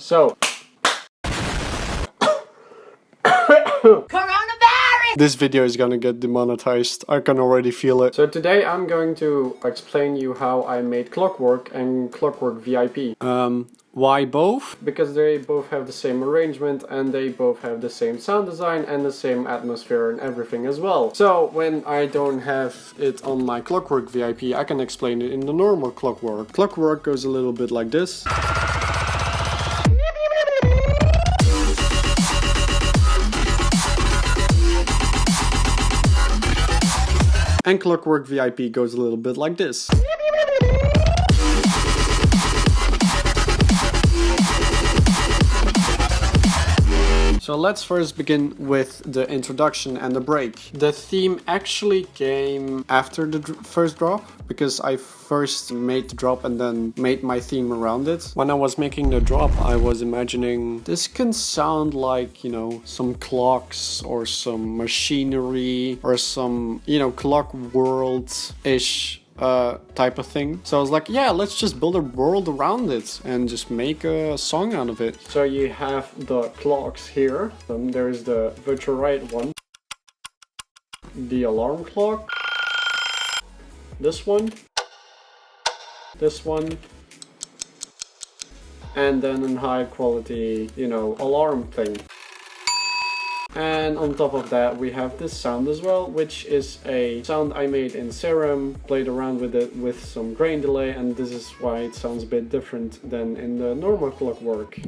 So Coronavirus! this video is gonna get demonetized. I can already feel it. So today I'm going to explain you how I made Clockwork and Clockwork VIP. Why both? Because they both have the same arrangement and they both have the same sound design and the same atmosphere and everything as well. So when I don't have it on my Clockwork VIP, I can explain it in the normal Clockwork. Clockwork goes a little bit like this. And Clockwork VIP goes a little bit like this. So let's first begin with the introduction and the break. The theme actually came after the first drop, because I first made the drop and then made my theme around it. When I was making the drop, I was imagining this can sound like, you know, some clocks or some machinery or some, you know, clock world-ish type of thing. So I was like, yeah, let's just build a world around it and just make a song out of it. So you have the clocks here. There's the virtual right one, the alarm clock, this one, and then in high quality, you know, alarm thing. And on top of that we have this sound as well, which is a sound I made in Seraph, played around with it with some grain delay, and this is why it sounds a bit different than in the normal Clockwork.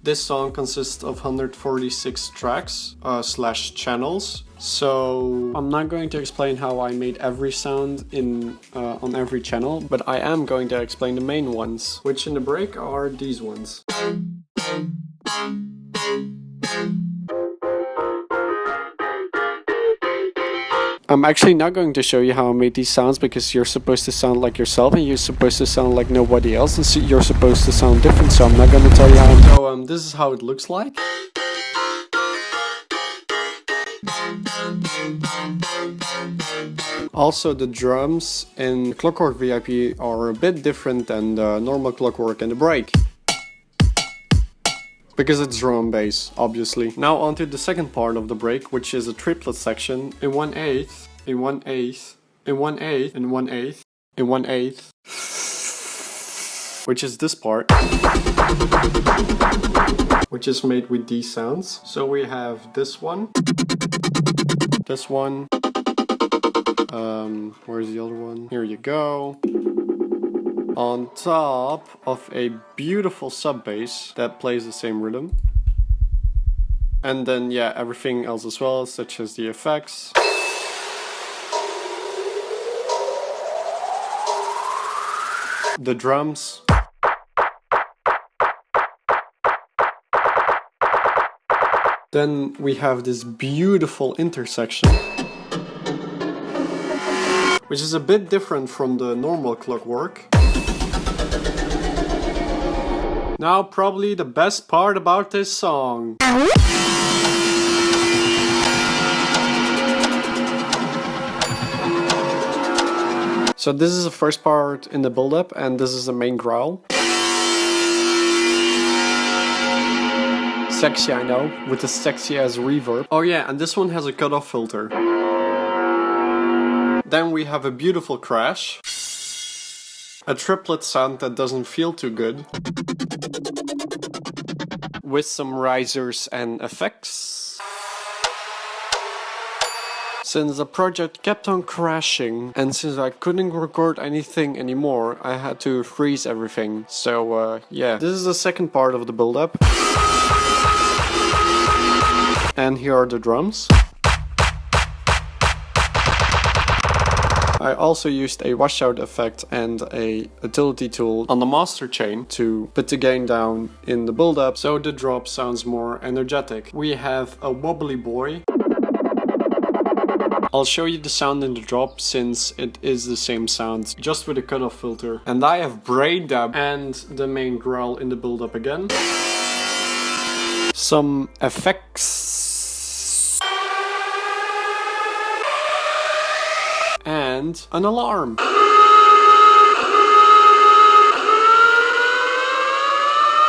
This song consists of 146 tracks slash channels. So I'm not going to explain how I made every sound in on every channel, but I am going to explain the main ones, which in the break are these ones. I'm actually not going to show you how I made these sounds, because you're supposed to sound like yourself and you're supposed to sound like nobody else, and so you're supposed to sound different, so I'm not going to tell you how. So this is how it looks like. Also, the drums in Clockwork VIP are a bit different than the normal Clockwork and the break, because it's drum and bass, obviously. Now onto the second part of the break, which is a triplet section in 1/8, in 1/8, in 1/8, in 1/8, in 1/8, which is this part, which is made with these sounds. So we have this one, where's the other one? Here you go. On top of a beautiful sub bass that plays the same rhythm. And then, yeah, everything else as well, such as the effects. The drums. Then we have this beautiful intersection, which is a bit different from the normal Clockwork. Now probably the best part about this song. So this is the first part in the build-up, and this is the main growl. Sexy, I know, with the sexy ass reverb. Oh yeah, and this one has a cutoff filter. Then we have a beautiful crash. A triplet sound that doesn't feel too good, with some risers and effects. Since the project kept on crashing, and since I couldn't record anything anymore, I had to freeze everything. So yeah, this is the second part of the build-up. And here are the drums. I also used a washout effect and a utility tool on the master chain to put the gain down in the build-up, so the drop sounds more energetic. We have a wobbly boy. I'll show you the sound in the drop, since it is the same sound, just with a cutoff filter. And I have brain dub and the main growl in the build-up again. Some effects. And an alarm.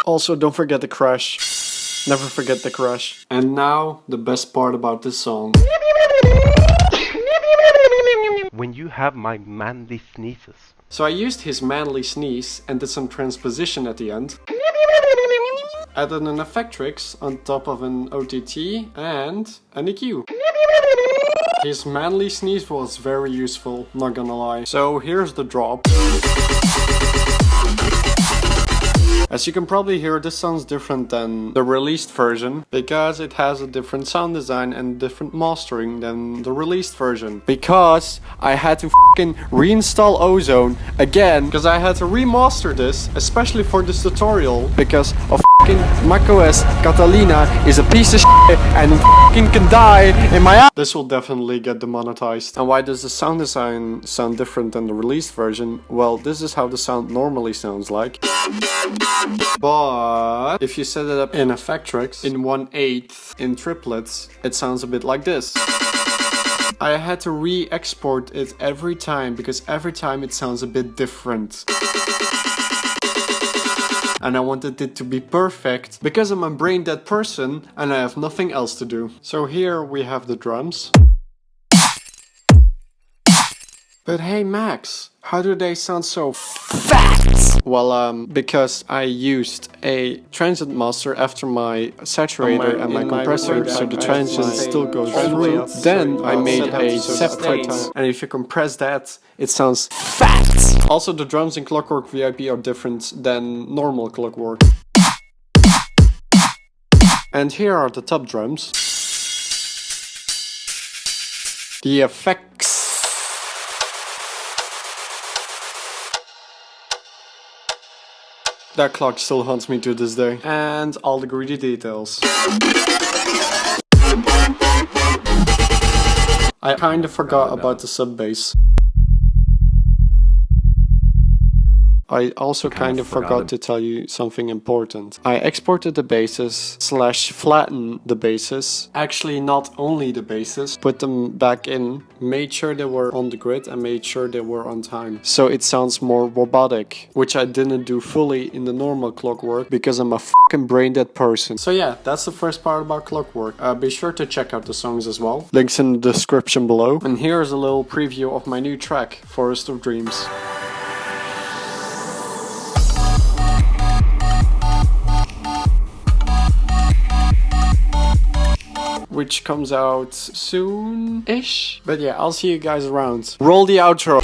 Also, don't forget the crash. Never forget the crash. And now, the best part about this song. When you have my manly sneezes. So I used his manly sneeze and did some transposition at the end. Added an effectrix on top of an OTT and an EQ. His manly sneeze was very useful, not gonna lie. So here's the drop. As you can probably hear, this sounds different than the released version because it has a different sound design and different mastering than the released version. Because I had to f***ing reinstall Ozone again because I had to remaster this, especially for this tutorial, because of f***ing macOS Catalina is a piece of shit and f***ing can die in my ass. This will definitely get demonetized. And why does the sound design sound different than the released version? Well, this is how the sound normally sounds like. But if you set it up in Effectrix in 1/8 in triplets, it sounds a bit like this. I had to re-export it every time because every time it sounds a bit different. And I wanted it to be perfect because I'm a brain dead person and I have nothing else to do. So here we have the drums. But hey Max, how do they sound so fat? Well, because I used a transient master after my saturator and my compressor, so the transient still goes through. Then I made a separate, and if you compress that, it sounds fat! Also, the drums in Clockwork VIP are different than normal Clockwork. And here are the top drums. The effects. That clock still haunts me to this day. And all the greedy details. I kinda forgot about the sub bass. I also kind of forgot to tell you something important. I exported the basses / flattened the basses. Actually, not only the basses, put them back in, made sure they were on the grid and made sure they were on time. So it sounds more robotic, which I didn't do fully in the normal Clockwork because I'm a fucking brain dead person. So yeah, that's the first part about Clockwork. Be sure to check out the songs as well. Links in the description below. And here's a little preview of my new track, Forest of Dreams. Which comes out soon-ish. But yeah, I'll see you guys around. Roll the outro.